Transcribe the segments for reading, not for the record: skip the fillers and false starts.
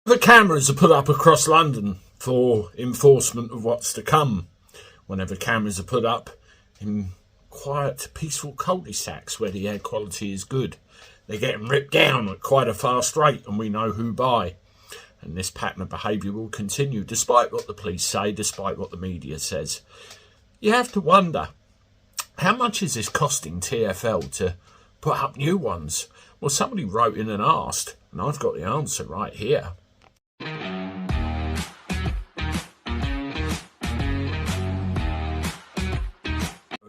The cameras are put up across London for enforcement of what's to come. Whenever cameras are put up in quiet, peaceful cul-de-sacs where the air quality is good, they're getting ripped down at quite a fast rate, and we know who by. And this pattern of behaviour will continue, despite what the police say, despite what the media says. You have to wonder, how much is this costing TfL to put up new ones? Well, somebody wrote in and asked, and I've got the answer right here.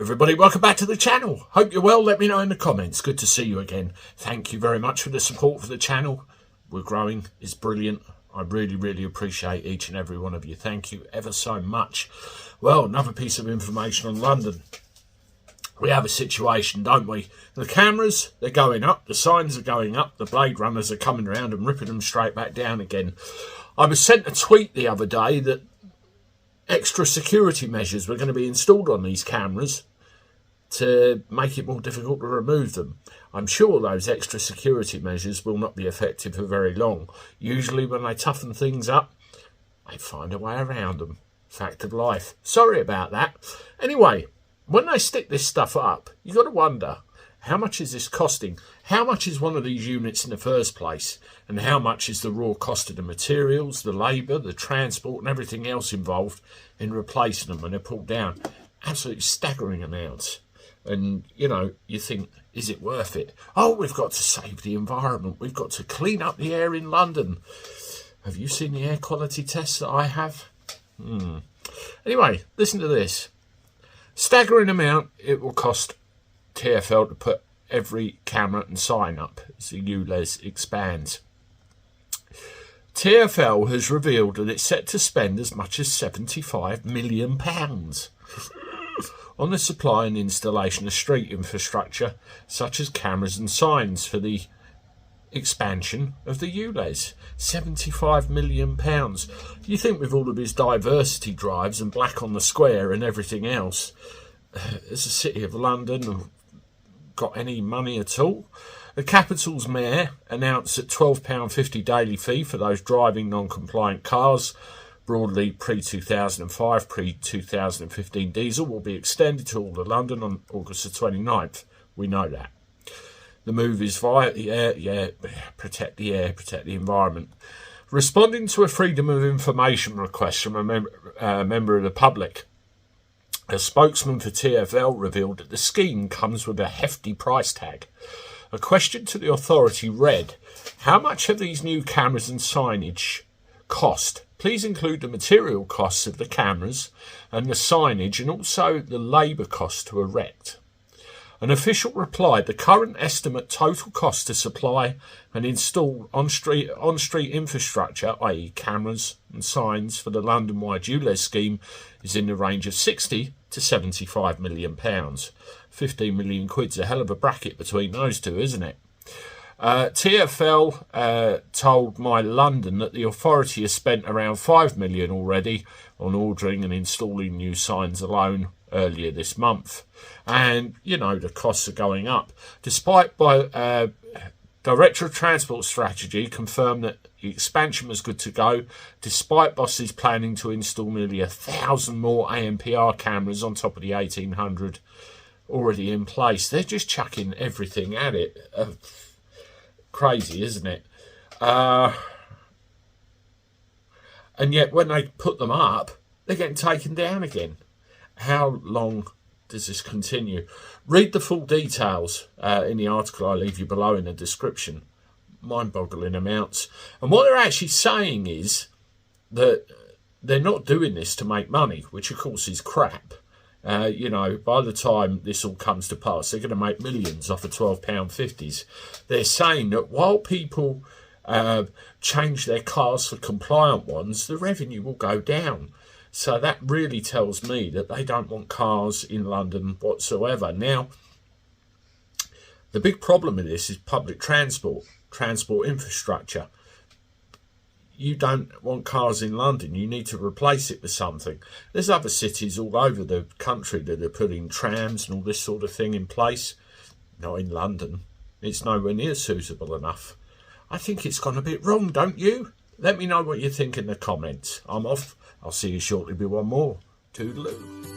Everybody, welcome back to the channel. Hope you're well. Let me know in the comments. Good to see you again. Thank you very much for the support for the channel. We're growing. It's brilliant. I really appreciate each and every one of you. Thank you ever so much. Well, another piece of information on London. We have a situation, don't we? The cameras, they're going up. The signs are going up. The Blade Runners are coming around and ripping them straight back down again. I was sent a tweet the other day that extra security measures were going to be installed on these cameras to make it more difficult to remove them. I'm sure those extra security measures will not be effective for very long. Usually when they toughen things up, they find a way around them. Fact of life. Sorry about that. Anyway, when they stick this stuff up, you've got to wonder, how much is this costing? How much is one of these units in the first place? And how much is the raw cost of the materials, the labour, the transport and everything else involved in replacing them when they're pulled down? Absolutely staggering amounts. And, you know, you think, is it worth it? Oh, we've got to save the environment. We've got to clean up the air in London. Have you seen the air quality tests that I have? Anyway, listen to this. Staggering amount it will cost TfL to put every camera and sign up as the ULEZ expands. TfL has revealed that it's set to spend as much as £75 million on the supply and installation of street infrastructure such as cameras and signs for the expansion of the ULEZ. £75 million. You think with all of his diversity drives and black on the square and everything else, has the City of London got any money at all? The capital's mayor announced that £12.50 daily fee for those driving non-compliant cars, broadly pre-2005, pre-2015 diesel, will be extended to all of London on August the 29th. We know that. The move is via the air, protect the air, protect the environment. Responding to a Freedom of Information request from a member of the public, a spokesman for TfL revealed that the scheme comes with a hefty price tag. A question to the authority read, how much have these new cameras and signage cost? Please include the material costs of the cameras and the signage and also the labour costs to erect. An official replied, the current estimate total cost to supply and install on-street infrastructure, i.e. cameras and signs for the London-wide ULEZ scheme, is in the range of £60 to £75 million. 15 million quid's a hell of a bracket between those two, isn't it? TfL told My London that the authority has spent around £5 million already on ordering and installing new signs alone earlier this month. And, you know, the costs are going up. Despite Director of Transport Strategy confirmed that the expansion was good to go, despite bosses planning to install nearly 1,000 more ANPR cameras on top of the 1,800 already in place. They're just chucking everything at it. Crazy, isn't it? And yet when they put them up, they're getting taken down again. How long does this continue? Read the full details in the article I leave you below in the description. Mind-boggling amounts. And what they're actually saying is that they're not doing this to make money, which of course is crap. You know, by the time this all comes to pass, they're going to make millions off of £12.50s. They're saying that while people change their cars for compliant ones, the revenue will go down. So that really tells me that they don't want cars in London whatsoever. Now, the big problem with this is public transport infrastructure. You don't want cars in London. You need to replace it with something. There's other cities all over the country that are putting trams and all this sort of thing in place. Not in London. It's nowhere near suitable enough. I think it's gone a bit wrong, don't you? Let me know what you think in the comments. I'm off. I'll see you shortly with one more. Toodaloo.